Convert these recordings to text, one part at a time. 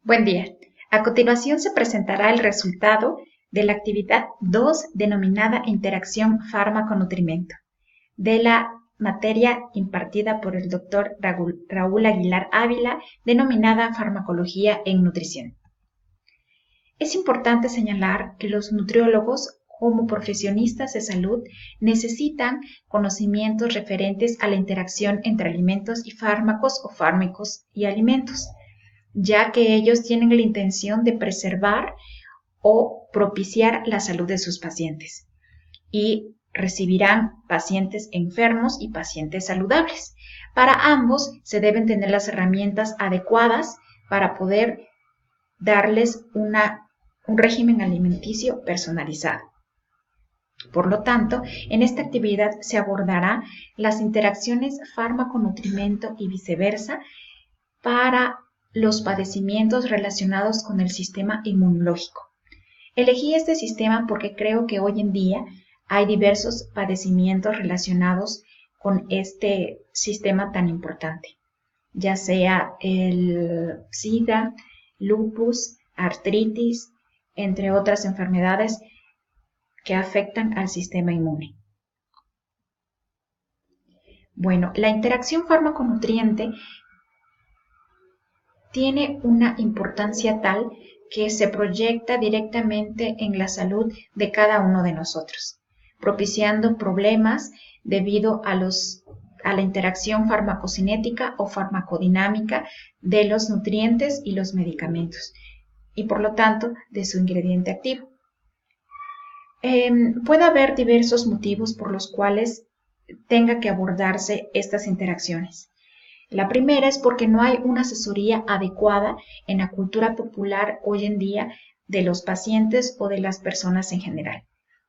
Buen día. A continuación se presentará el resultado de la actividad 2 denominada Interacción Fármaco-Nutrimento, de la materia impartida por el Dr. Raúl Aguilar Ávila, denominada Farmacología en Nutrición. Es importante señalar que los nutriólogos, como profesionistas de salud, necesitan conocimientos referentes a la interacción entre alimentos y fármacos o fármacos y alimentos, ya que ellos tienen la intención de preservar o propiciar la salud de sus pacientes y recibirán pacientes enfermos y pacientes saludables. Para ambos se deben tener las herramientas adecuadas para poder darles un régimen alimenticio personalizado. Por lo tanto, en esta actividad se abordará las interacciones fármaco-nutrimento y viceversa para los padecimientos relacionados con el sistema inmunológico. Elegí este sistema porque creo que hoy en día hay diversos padecimientos relacionados con este sistema tan importante, ya sea el SIDA, lupus, artritis, entre otras enfermedades que afectan al sistema inmune. Bueno, la interacción fármaco-nutriente tiene una importancia tal que se proyecta directamente en la salud de cada uno de nosotros, propiciando problemas debido a la interacción farmacocinética o farmacodinámica de los nutrientes y los medicamentos, y por lo tanto de su ingrediente activo. Puede haber diversos motivos por los cuales tenga que abordarse estas interacciones. La primera es porque no hay una asesoría adecuada en la cultura popular hoy en día de los pacientes o de las personas en general,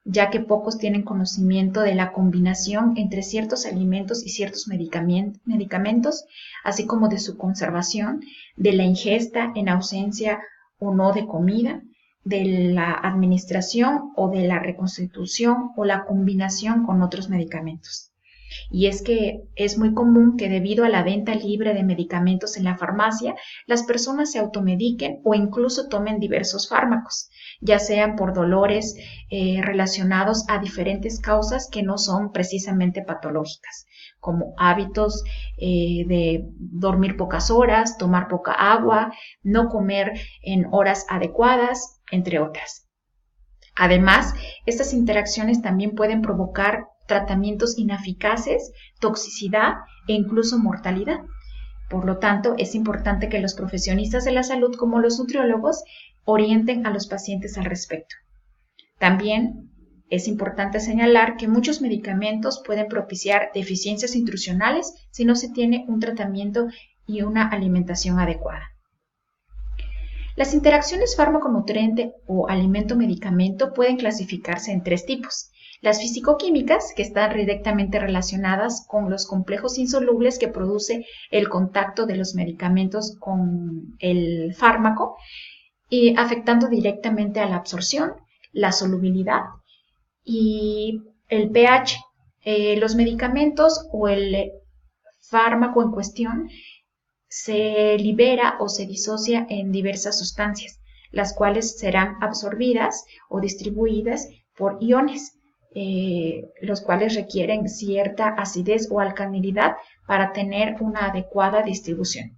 ya que pocos tienen conocimiento de la combinación entre ciertos alimentos y ciertos medicamentos, así como de su conservación, de la ingesta en ausencia o no de comida, de la administración o de la reconstitución o la combinación con otros medicamentos. Y es que es muy común que debido a la venta libre de medicamentos en la farmacia, las personas se automediquen o incluso tomen diversos fármacos, ya sean por dolores relacionados a diferentes causas que no son precisamente patológicas, como hábitos de dormir pocas horas, tomar poca agua, no comer en horas adecuadas, entre otras. Además, estas interacciones también pueden provocar tratamientos ineficaces, toxicidad e incluso mortalidad. Por lo tanto, es importante que los profesionistas de la salud, como los nutriólogos, orienten a los pacientes al respecto. También es importante señalar que muchos medicamentos pueden propiciar deficiencias nutricionales si no se tiene un tratamiento y una alimentación adecuada. Las interacciones fármaco-nutriente o alimento-medicamento pueden clasificarse en tres tipos. Las físico-químicas, que están directamente relacionadas con los complejos insolubles que produce el contacto de los medicamentos con el fármaco, y afectando directamente a la absorción, la solubilidad y el pH. Los medicamentos o el fármaco en cuestión se libera o se disocia en diversas sustancias, las cuales serán absorbidas o distribuidas por iones, los cuales requieren cierta acidez o alcalinidad para tener una adecuada distribución.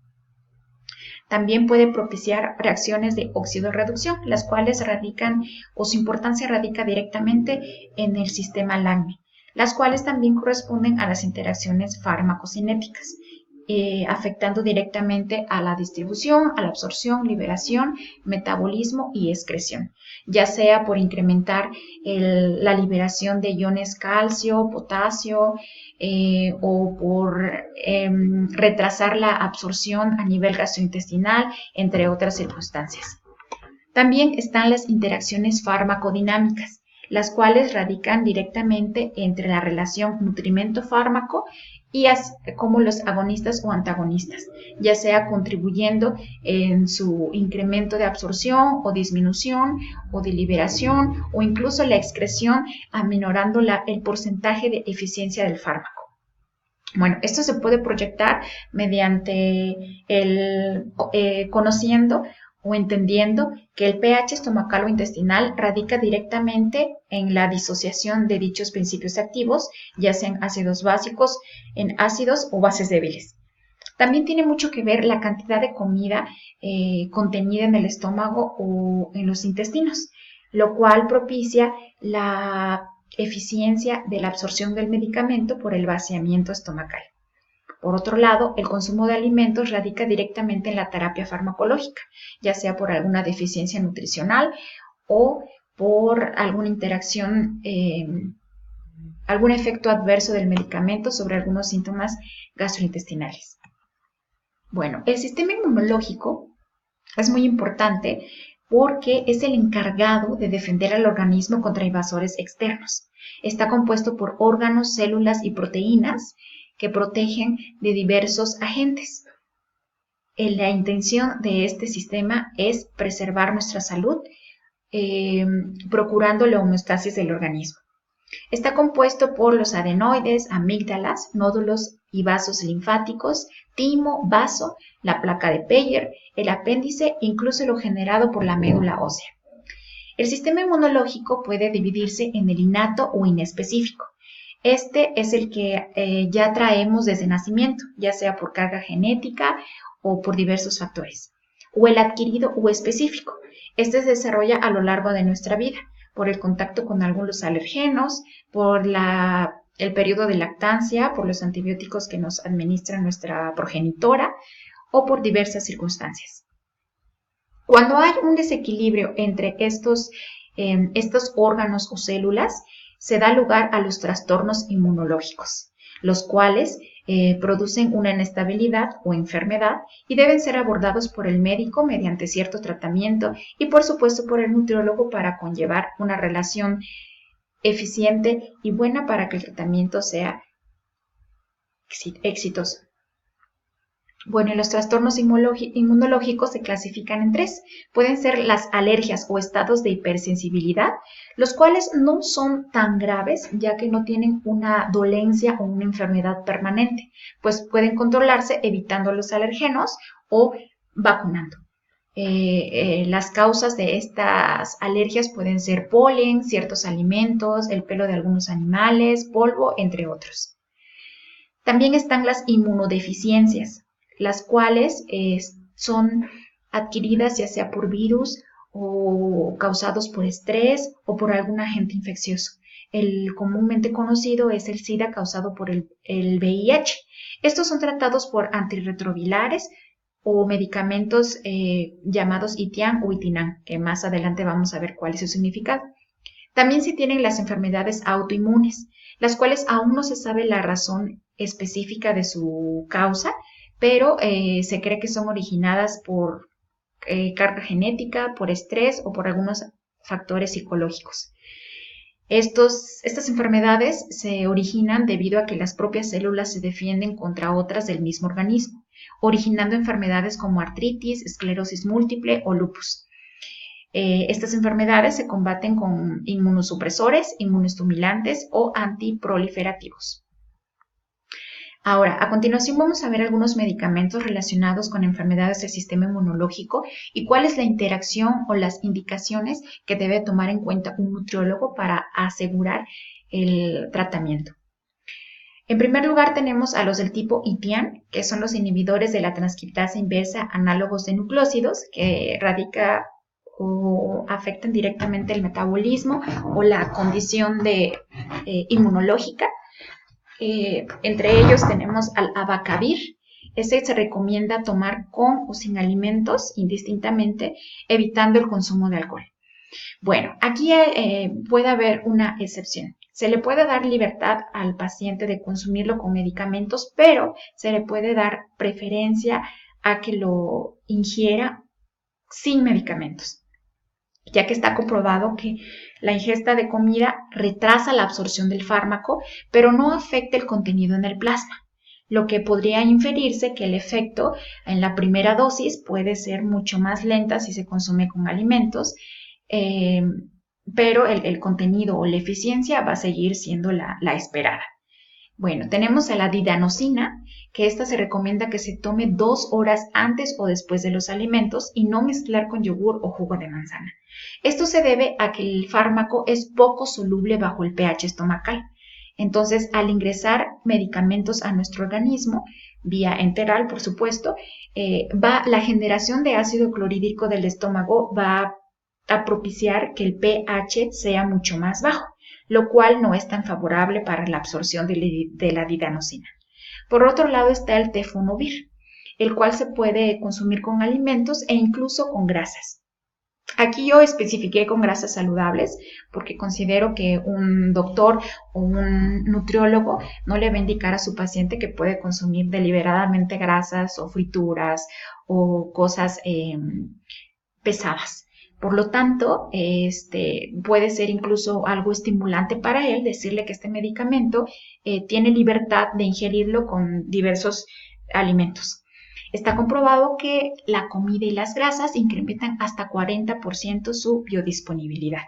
También puede propiciar reacciones de oxidorreducción, las cuales radican o su importancia radica directamente en el sistema LACME, las cuales también corresponden a las interacciones farmacocinéticas, afectando directamente a la distribución, a la absorción, liberación, metabolismo y excreción, ya sea por incrementar la liberación de iones calcio, potasio, o por retrasar la absorción a nivel gastrointestinal, entre otras circunstancias. También están las interacciones farmacodinámicas, las cuales radican directamente entre la relación nutrimento-fármaco y como los agonistas o antagonistas, ya sea contribuyendo en su incremento de absorción o disminución o de liberación o incluso la excreción, aminorando el porcentaje de eficiencia del fármaco. Bueno, esto se puede proyectar mediante conociendo o entendiendo que el pH estomacal o intestinal radica directamente en la disociación de dichos principios activos, ya sean ácidos básicos, en ácidos o bases débiles. También tiene mucho que ver la cantidad de comida contenida en el estómago o en los intestinos, lo cual propicia la eficiencia de la absorción del medicamento por el vaciamiento estomacal. Por otro lado, el consumo de alimentos radica directamente en la terapia farmacológica, ya sea por alguna deficiencia nutricional o por alguna interacción, algún efecto adverso del medicamento sobre algunos síntomas gastrointestinales. Bueno, el sistema inmunológico es muy importante porque es el encargado de defender al organismo contra invasores externos. Está compuesto por órganos, células y proteínas que protegen de diversos agentes. La intención de este sistema es preservar nuestra salud, procurando la homeostasis del organismo. Está compuesto por los adenoides, amígdalas, nódulos y vasos linfáticos, timo, vaso, la placa de Peyer, el apéndice, incluso lo generado por la médula ósea. El sistema inmunológico puede dividirse en el innato o inespecífico. Este es el que ya traemos desde nacimiento, ya sea por carga genética o por diversos factores. O el adquirido o específico. Este se desarrolla a lo largo de nuestra vida, por el contacto con algunos alergenos, por el periodo de lactancia, por los antibióticos que nos administra nuestra progenitora o por diversas circunstancias. Cuando hay un desequilibrio entre estos órganos o células, se da lugar a los trastornos inmunológicos, los cuales producen una inestabilidad o enfermedad y deben ser abordados por el médico mediante cierto tratamiento y por supuesto por el nutriólogo para conllevar una relación eficiente y buena para que el tratamiento sea exitoso. Bueno, los trastornos inmunológicos se clasifican en tres. Pueden ser las alergias o estados de hipersensibilidad, los cuales no son tan graves ya que no tienen una dolencia o una enfermedad permanente, pues pueden controlarse evitando los alergenos o vacunando. Las causas de estas alergias pueden ser polen, ciertos alimentos, el pelo de algunos animales, polvo, entre otros. También están las inmunodeficiencias, las cuales son adquiridas ya sea por virus o causados por estrés o por algún agente infeccioso. El comúnmente conocido es el SIDA causado por el VIH. Estos son tratados por antirretrovirales o medicamentos llamados Itian o Itinan, que más adelante vamos a ver cuál es su significado. También se tienen las enfermedades autoinmunes, las cuales aún no se sabe la razón específica de su causa, pero se cree que son originadas por carga genética, por estrés o por algunos factores psicológicos. Estas enfermedades se originan debido a que las propias células se defienden contra otras del mismo organismo, originando enfermedades como artritis, esclerosis múltiple o lupus. Estas enfermedades se combaten con inmunosupresores, inmunoestimulantes o antiproliferativos. Ahora, a continuación vamos a ver algunos medicamentos relacionados con enfermedades del sistema inmunológico y cuál es la interacción o las indicaciones que debe tomar en cuenta un nutriólogo para asegurar el tratamiento. En primer lugar tenemos a los del tipo ITIAN, que son los inhibidores de la transcriptasa inversa análogos de nucleósidos, que radica o afectan directamente el metabolismo o la condición inmunológica. Entre ellos tenemos al abacavir. Ese se recomienda tomar con o sin alimentos indistintamente, evitando el consumo de alcohol. Bueno, aquí puede haber una excepción. Se le puede dar libertad al paciente de consumirlo con medicamentos, pero se le puede dar preferencia a que lo ingiera sin medicamentos, ya que está comprobado que la ingesta de comida retrasa la absorción del fármaco, pero no afecta el contenido en el plasma, lo que podría inferirse que el efecto en la primera dosis puede ser mucho más lenta si se consume con alimentos, pero el contenido o la eficiencia va a seguir siendo la esperada. Bueno, tenemos a la didanosina, que esta se recomienda que se tome 2 horas antes o después de los alimentos y no mezclar con yogur o jugo de manzana. Esto se debe a que el fármaco es poco soluble bajo el pH estomacal. Entonces, al ingresar medicamentos a nuestro organismo, vía enteral, por supuesto, la generación de ácido clorhídrico del estómago va a propiciar que el pH sea mucho más bajo, lo cual no es tan favorable para la absorción de la didanosina. Por otro lado está el tefonovir, el cual se puede consumir con alimentos e incluso con grasas. Aquí yo especifiqué con grasas saludables porque considero que un doctor o un nutriólogo no le va a indicar a su paciente que puede consumir deliberadamente grasas o frituras o cosas pesadas. Por lo tanto, puede ser incluso algo estimulante para él decirle que este medicamento tiene libertad de ingerirlo con diversos alimentos. Está comprobado que la comida y las grasas incrementan hasta 40% su biodisponibilidad.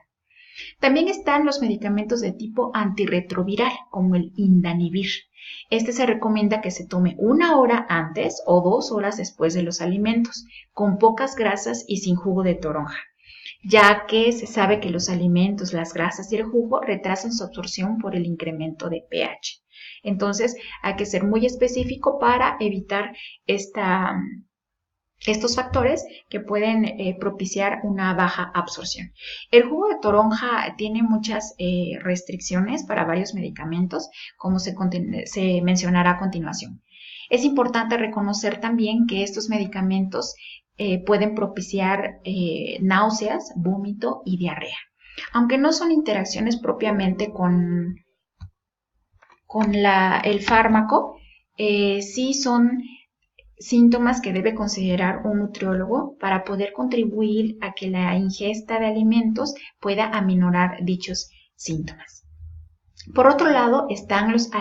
También están los medicamentos de tipo antirretroviral, como el Indanivir. Este se recomienda que se tome 1 hora antes o 2 horas después de los alimentos, con pocas grasas y sin jugo de toronja, ya que se sabe que los alimentos, las grasas y el jugo retrasan su absorción por el incremento de pH. Entonces, hay que ser muy específico para evitar estos factores que pueden propiciar una baja absorción. El jugo de toronja tiene muchas restricciones para varios medicamentos, como se mencionará a continuación. Es importante reconocer también que estos medicamentos pueden propiciar náuseas, vómito y diarrea. Aunque no son interacciones propiamente con el fármaco, sí son síntomas que debe considerar un nutriólogo para poder contribuir a que la ingesta de alimentos pueda aminorar dichos síntomas. Por otro lado, están los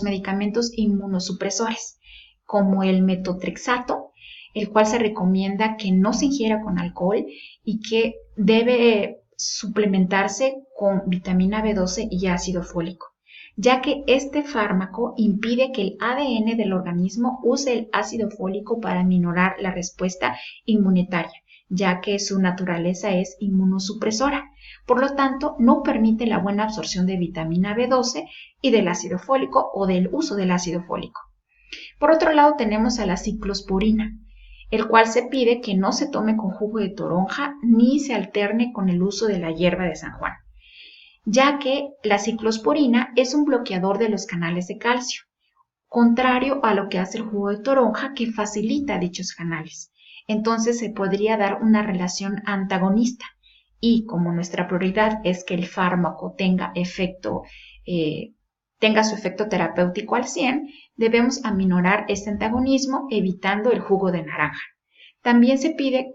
medicamentos inmunosupresores, como el metotrexato, el cual se recomienda que no se ingiera con alcohol y que debe suplementarse con vitamina B12 y ácido fólico, ya que este fármaco impide que el ADN del organismo use el ácido fólico para minorar la respuesta inmunitaria, ya que su naturaleza es inmunosupresora. Por lo tanto, no permite la buena absorción de vitamina B12 y del ácido fólico o del uso del ácido fólico. Por otro lado, tenemos a la ciclosporina, el cual se pide que no se tome con jugo de toronja ni se alterne con el uso de la hierba de San Juan, ya que la ciclosporina es un bloqueador de los canales de calcio, contrario a lo que hace el jugo de toronja, que facilita dichos canales. Entonces se podría dar una relación antagonista y como nuestra prioridad es que el fármaco tenga su efecto terapéutico al 100, debemos aminorar este antagonismo evitando el jugo de naranja. También se pide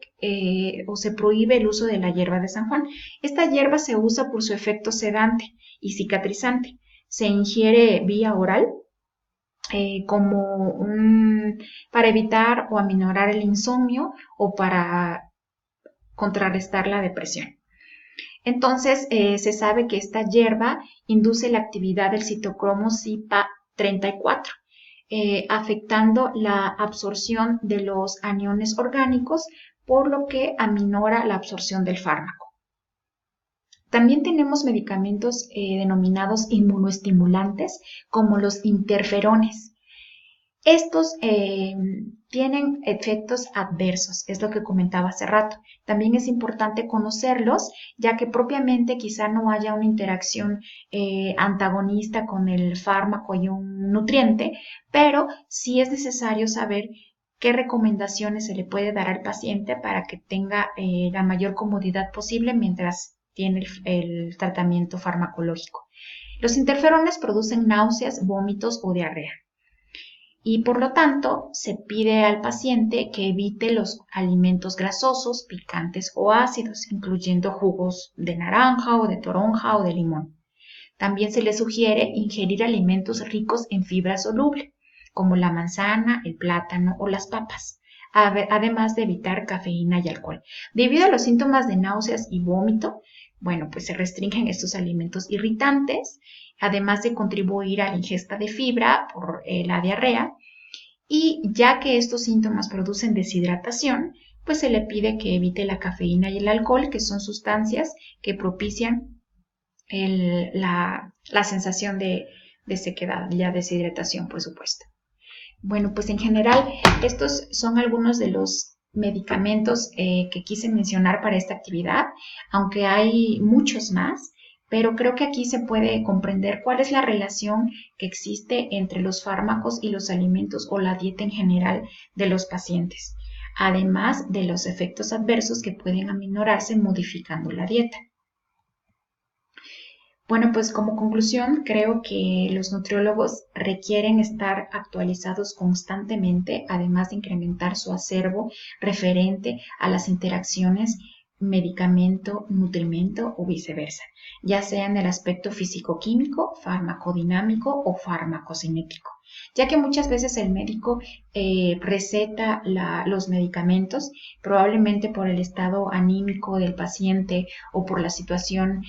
o se prohíbe el uso de la hierba de San Juan. Esta hierba se usa por su efecto sedante y cicatrizante. Se ingiere vía oral para evitar o aminorar el insomnio o para contrarrestar la depresión. Entonces, se sabe que esta hierba induce la actividad del citocromo CYP34, afectando la absorción de los aniones orgánicos, por lo que aminora la absorción del fármaco. También tenemos medicamentos denominados inmunoestimulantes, como los interferones. Estos tienen efectos adversos, es lo que comentaba hace rato. También es importante conocerlos, ya que propiamente quizá no haya una interacción antagonista con el fármaco y un nutriente, pero sí es necesario saber qué recomendaciones se le puede dar al paciente para que tenga la mayor comodidad posible mientras tiene el tratamiento farmacológico. Los interferones producen náuseas, vómitos o diarrea. Y por lo tanto, se pide al paciente que evite los alimentos grasosos, picantes o ácidos, incluyendo jugos de naranja o de toronja o de limón. También se le sugiere ingerir alimentos ricos en fibra soluble, como la manzana, el plátano o las papas, además de evitar cafeína y alcohol. Debido a los síntomas de náuseas y vómito, pues se restringen estos alimentos irritantes además de contribuir a la ingesta de fibra por la diarrea. Y ya que estos síntomas producen deshidratación, pues se le pide que evite la cafeína y el alcohol, que son sustancias que propician la sensación de sequedad, la deshidratación, por supuesto. Bueno, pues en general estos son algunos de los medicamentos que quise mencionar para esta actividad, aunque hay muchos más, pero creo que aquí se puede comprender cuál es la relación que existe entre los fármacos y los alimentos o la dieta en general de los pacientes, además de los efectos adversos que pueden aminorarse modificando la dieta. Bueno, pues como conclusión, creo que los nutriólogos requieren estar actualizados constantemente, además de incrementar su acervo referente a las interacciones medicamento-nutrimento o viceversa, ya sea en el aspecto físico-químico, farmacodinámico o farmacocinético, ya que muchas veces el médico receta los medicamentos probablemente por el estado anímico del paciente o por la situación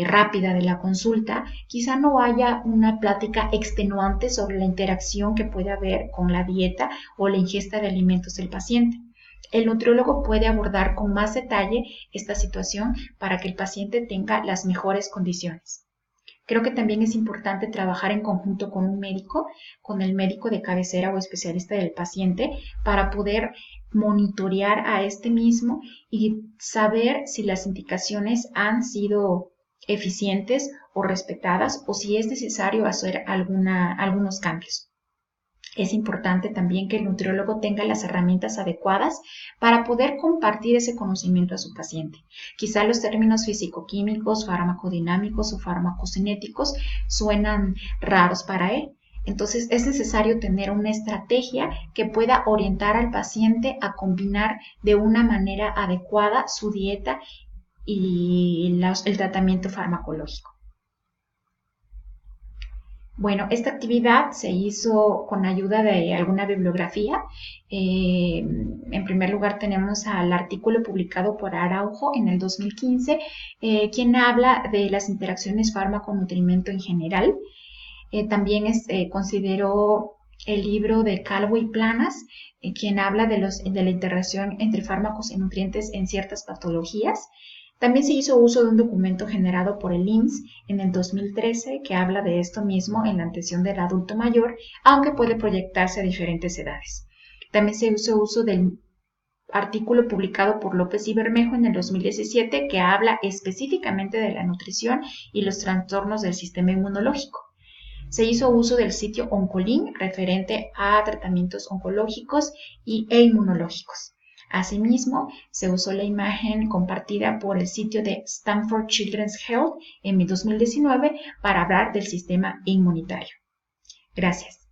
rápida de la consulta, quizá no haya una plática extenuante sobre la interacción que puede haber con la dieta o la ingesta de alimentos del paciente. El nutriólogo puede abordar con más detalle esta situación para que el paciente tenga las mejores condiciones. Creo que también es importante trabajar en conjunto con un médico, con el médico de cabecera o especialista del paciente, para poder monitorear a este mismo y saber si las indicaciones han sido eficientes o respetadas o si es necesario hacer algunos cambios. Es importante también que el nutriólogo tenga las herramientas adecuadas para poder compartir ese conocimiento a su paciente. Quizá los términos físico-químicos, farmacodinámicos o farmacocinéticos suenan raros para él. Entonces es necesario tener una estrategia que pueda orientar al paciente a combinar de una manera adecuada su dieta y el tratamiento farmacológico. Bueno, esta actividad se hizo con ayuda de alguna bibliografía. En primer lugar tenemos al artículo publicado por Araujo en el 2015, quien habla de las interacciones fármaco-nutrimento en general. También consideró el libro de Calvo y Planas, quien habla de la interacción entre fármacos y nutrientes en ciertas patologías. También se hizo uso de un documento generado por el IMSS en el 2013 que habla de esto mismo en la atención del adulto mayor, aunque puede proyectarse a diferentes edades. También se hizo uso del artículo publicado por López y Bermejo en el 2017 que habla específicamente de la nutrición y los trastornos del sistema inmunológico. Se hizo uso del sitio Oncolink referente a tratamientos oncológicos e inmunológicos. Asimismo, se usó la imagen compartida por el sitio de Stanford Children's Health en 2019 para hablar del sistema inmunitario. Gracias.